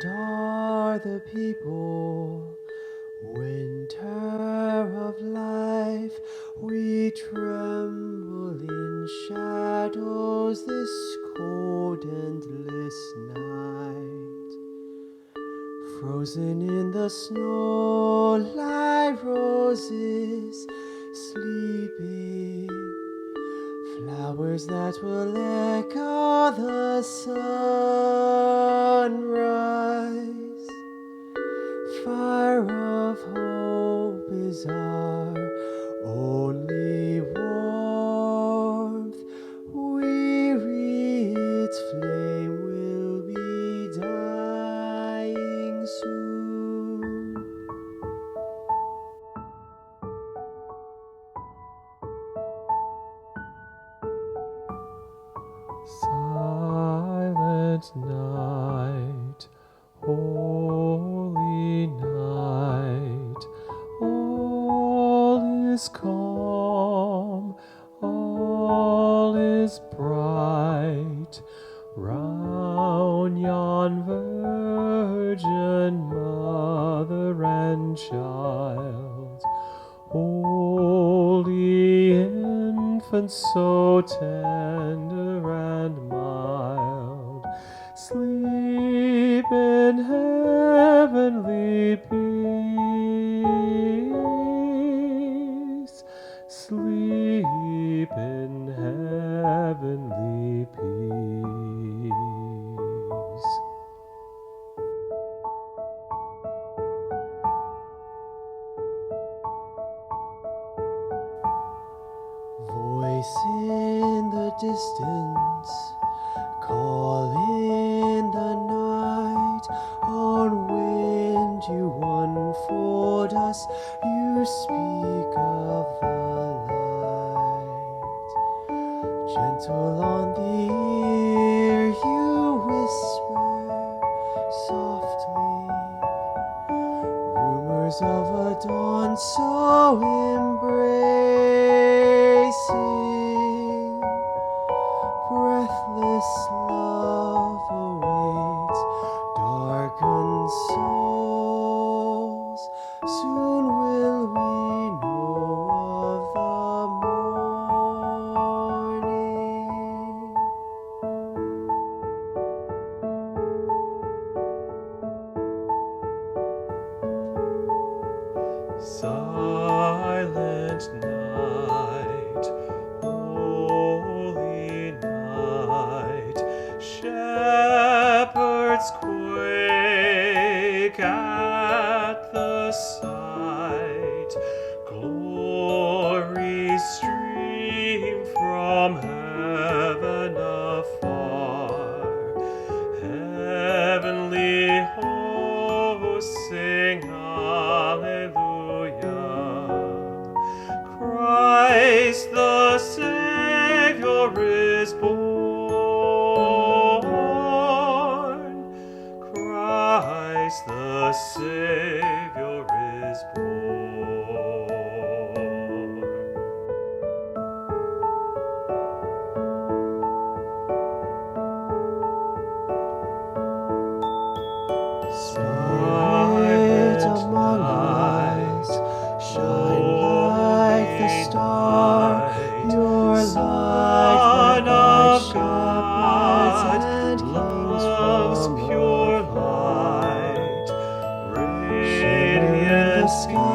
What are the people? Winter of life, we tremble in shadows this cold endless night. Frozen in the snow lie roses sleeping, flowers that will echo the sunrise. Fire of hope is our only warmth. Weary its flame will be dying soon. Silent night, holy night, all is calm, all is bright, round yon virgin mother and child, holy infant so tender and mild, sleep in heavenly peace, sleep in heavenly peace. Voice in the distance, call in the night, on wind you unfold us, you speak of the light. Gentle on the ear you whisper softly, rumors of a dawn so embracing. Breathless love awaits darkened souls. Soon will we know of the morning. Silent night, holy night, shepherds quake at the sight, glory stream from heaven afar, heavenly hosts sing hallelujah. Christ the Savior is born. Christ the Savior is born. Spirit among us, shine like the star, your light of God, love's pure light, radiant sky.